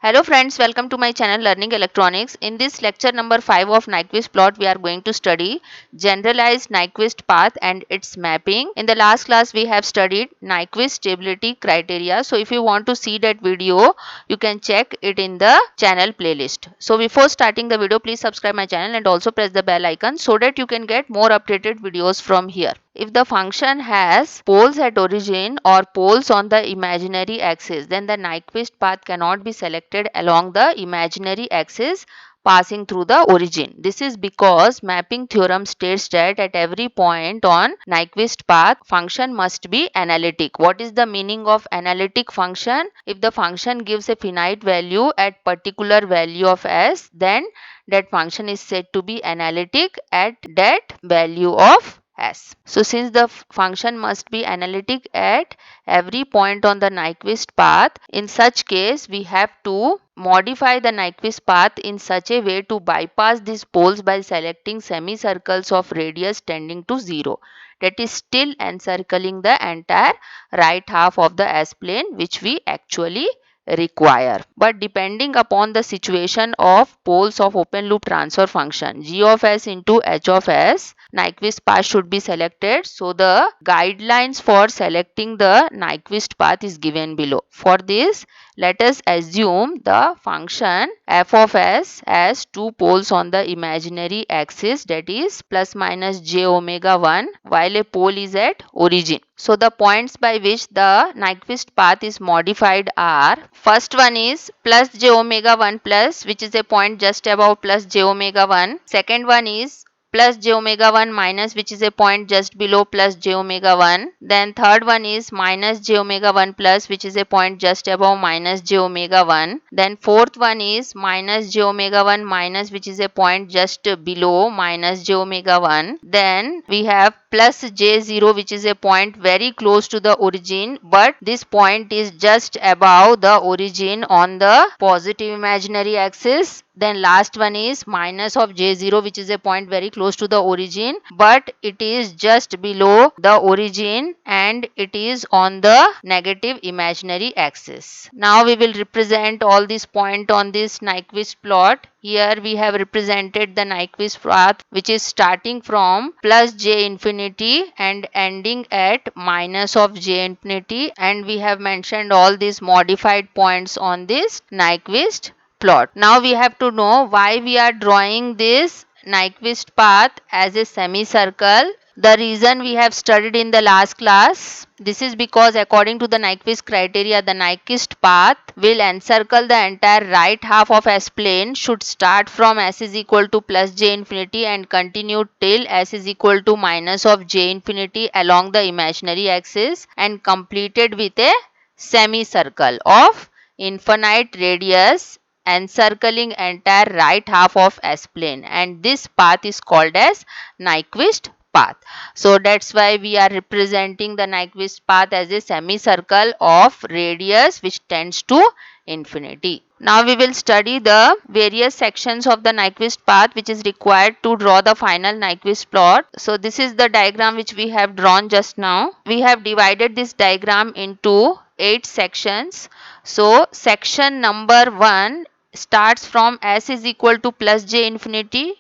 Hello friends, welcome to my channel Learning Electronics. In this lecture number 5 of Nyquist plot, we are going to study generalized Nyquist path and its mapping. In the last class, we have studied Nyquist stability criteria. So if you want to see that video, you can check it in the channel playlist. So before starting the video, please subscribe my channel and also press the bell icon so that you can get more updated videos from here. If the function has poles at origin or poles on the imaginary axis, then the Nyquist path cannot be selected along the imaginary axis passing through the origin. This is because mapping theorem states that at every point on Nyquist path, function must be analytic. What is the meaning of analytic function? If the function gives a finite value at particular value of s, then that function is said to be analytic at that value of s. So since the function must be analytic at every point on the Nyquist path, in such case we have to modify the Nyquist path in such a way to bypass these poles by selecting semicircles of radius tending to 0. That is still encircling the entire right half of the S-plane, which we actually require. But depending upon the situation of poles of open loop transfer function g of s into h of s, Nyquist path should be selected. So the guidelines for selecting the Nyquist path is given below. For this, let us assume the function f of s has two poles on the imaginary axis, that is plus minus j omega 1, while a pole is at origin. So the points by which the Nyquist path is modified are, first one is plus j omega 1 plus, which is a point just above plus j omega 1. Second one is plus j omega 1 minus, which is a point just below plus j omega 1. Then third one is minus j omega 1 plus, which is a point just above minus j omega 1. Then fourth one is minus j omega 1 minus, which is a point just below minus j omega 1. Then we have plus j0, which is a point very close to the origin, but this point is just above the origin on the positive imaginary axis. Then last one is minus of j0, which is a point very close to the origin, but it is just below the origin and it is on the negative imaginary axis. Now we will represent all these points on this Nyquist plot. Here we have represented the Nyquist path, which is starting from plus j infinity and ending at minus of j infinity, and we have mentioned all these modified points on this Nyquist plot. Now we have to know why we are drawing this Nyquist path as a semicircle. The reason we have studied in the last class. This is because according to the Nyquist criteria, the Nyquist path will encircle the entire right half of S-plane, should start from S is equal to plus j infinity and continue till S is equal to minus of j infinity along the imaginary axis, and completed with a semicircle of infinite radius encircling entire right half of S-plane, and this path is called as Nyquist path. So that's why we are representing the Nyquist path as a semicircle of radius which tends to infinity. Now we will study the various sections of the Nyquist path which is required to draw the final Nyquist plot. So this is the diagram which we have drawn just now. We have divided this diagram into 8 sections. So section number 1 starts from s is equal to plus j infinity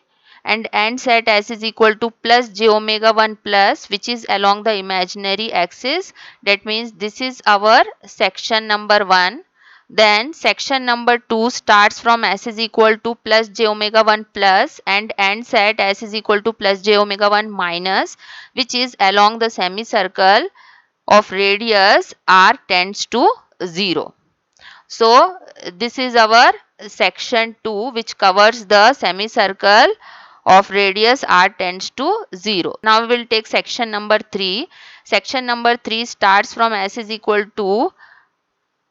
and ends at s is equal to plus j omega 1 plus, which is along the imaginary axis. That means this is our section number 1. Then section number 2 starts from s is equal to plus j omega 1 plus and ends at s is equal to plus j omega 1 minus, which is along the semicircle of radius r tends to 0. So this is our section 2 which covers the semicircle of radius r tends to 0. Now we will take section number 3. Section number 3 starts from s is equal to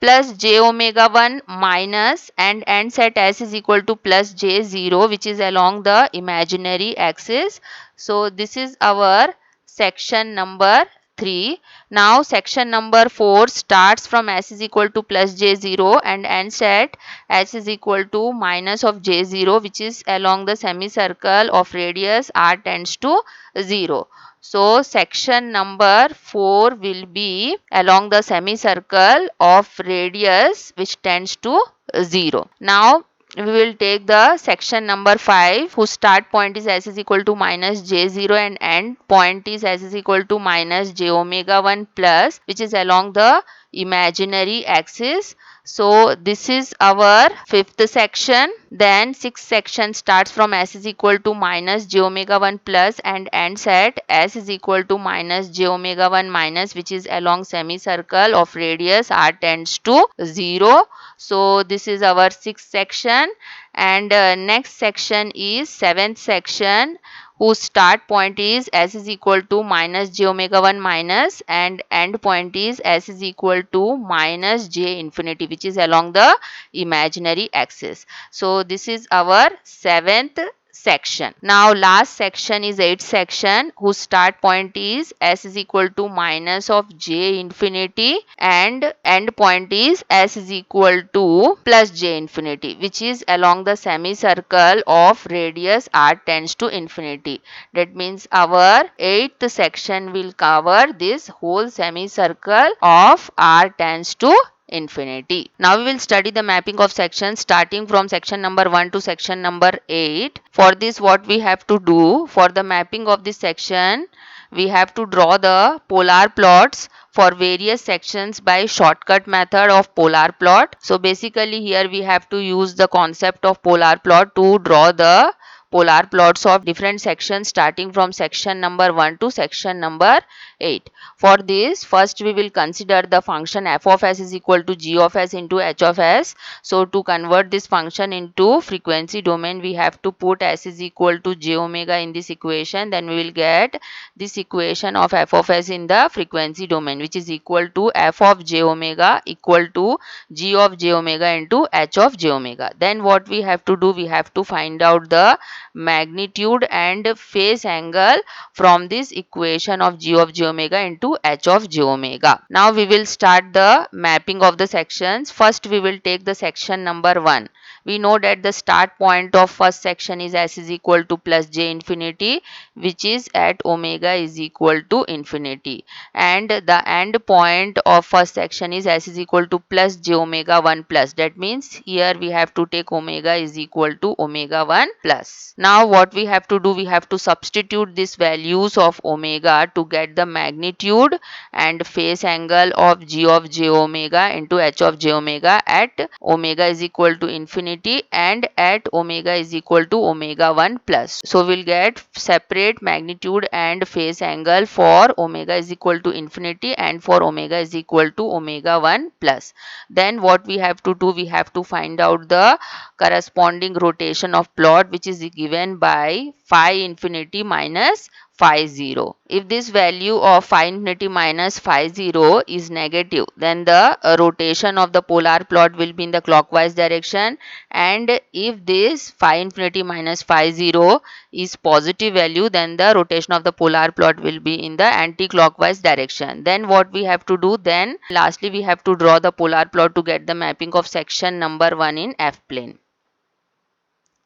plus j omega 1 minus and ends at s is equal to plus j0, which is along the imaginary axis. So this is our section number 3. Now section number 4 starts from s is equal to plus j0 and ends at s is equal to minus of j0, which is along the semicircle of radius r tends to 0. So section number 4 will be along the semicircle of radius which tends to 0. Now we will take the section number 5 whose start point is s is equal to minus j0 and end point is s is equal to minus j omega 1 plus, which is along the imaginary axis. So this is our fifth section. Then sixth section starts from s is equal to minus j omega 1 plus and ends at s is equal to minus j omega 1 minus, which is along semicircle of radius r tends to 0. So this is our sixth section, and next section is seventh section whose start point is s is equal to minus j omega 1 minus and end point is s is equal to minus j infinity, which is along the imaginary axis. So this is our seventh section. Now last section is eighth section whose start point is s is equal to minus of j infinity and end point is s is equal to plus j infinity, which is along the semicircle of radius r tends to infinity. That means our eighth section will cover this whole semicircle of r tends to infinity. Now we will study the mapping of sections starting from section number 1 to section number 8. For this, what we have to do for the mapping of this section, we have to draw the polar plots for various sections by shortcut method of polar plot. So basically here we have to use the concept of polar plot to draw the polar plots of different sections starting from section number 1 to section number 8. For this, first we will consider the function f of s is equal to g of s into h of s. So to convert this function into frequency domain, we have to put s is equal to j omega in this equation. Then we will get this equation of f of s in the frequency domain, which is equal to f of j omega equal to g of j omega into h of j omega. Then what we have to do, we have to find out the magnitude and phase angle from this equation of g of j omega into h of j omega. Now we will start the mapping of the sections. First we will take the section number 1. We know that the start point of first section is s is equal to plus j infinity, which is at omega is equal to infinity, and the end point of first section is s is equal to plus j omega 1 plus. That means here we have to take omega is equal to omega 1 plus. Now what we have to do, we have to substitute these values of omega to get the magnitude and phase angle of g of j omega into h of j omega at omega is equal to infinity and at omega is equal to omega 1 plus. So we'll get separate magnitude and phase angle for omega is equal to infinity and for omega is equal to omega 1 plus. Then what we have to do, we have to find out the corresponding rotation of plot, which is given by phi infinity minus phi 0. If this value of phi infinity minus phi 0 is negative, then the rotation of the polar plot will be in the clockwise direction, and if this phi infinity minus phi 0 is positive value, then the rotation of the polar plot will be in the anti-clockwise direction. Then what we have to do, then lastly we have to draw the polar plot to get the mapping of section number 1 in F plane.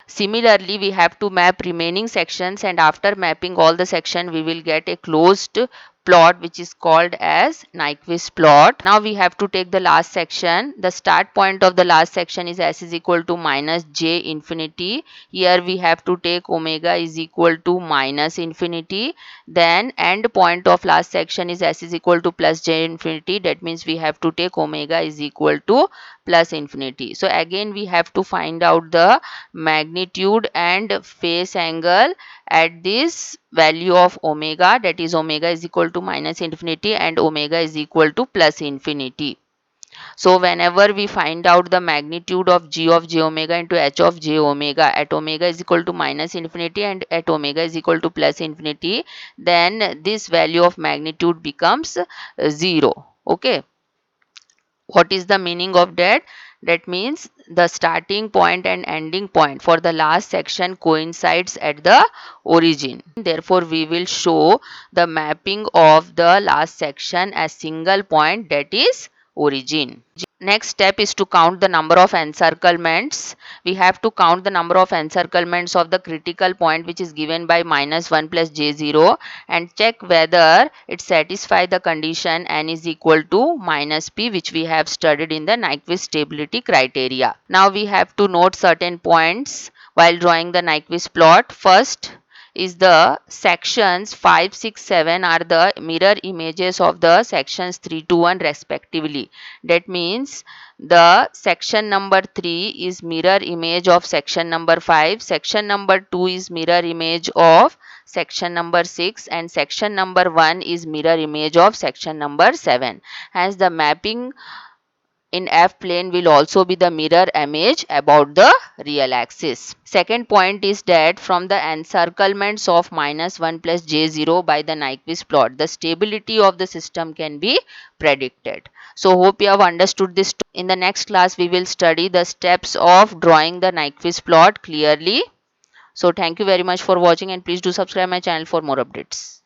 Similarly, we have to map remaining sections, and after mapping all the section, we will get a closed plot which is called as Nyquist plot. Now we have to take the last section. The start point of the last section is s is equal to minus j infinity. Here we have to take omega is equal to minus infinity. Then end point of last section is s is equal to plus j infinity. That means we have to take omega is equal to plus infinity. So again we have to find out the magnitude and phase angle at this value of omega, that is omega is equal to minus infinity and omega is equal to plus infinity. So whenever we find out the magnitude of g of j omega into h of j omega at omega is equal to minus infinity and at omega is equal to plus infinity, then this value of magnitude becomes 0. Okay. What is the meaning of that? That means the starting point and ending point for the last section coincides at the origin. Therefore, we will show the mapping of the last section as single point, that is origin. next step is to count the number of encirclements. We have to count the number of encirclements of the critical point which is given by -1 plus j0 and check whether it satisfies the condition n is equal to minus p, which we have studied in the Nyquist stability criteria. Now we have to note certain points while drawing the Nyquist plot. First is the sections 5, 6, 7 are the mirror images of the sections 3 to 1 respectively. That means the section number 3 is mirror image of section number 5, section number 2 is mirror image of section number 6, and section number 1 is mirror image of section number 7. Hence the mapping in F plane will also be the mirror image about the real axis. Second point is that from the encirclements of -1 plus j0 by the Nyquist plot, the stability of the system can be predicted. So hope you have understood this. In the next class, we will study the steps of drawing the Nyquist plot clearly. So thank you very much for watching, and please do subscribe my channel for more updates.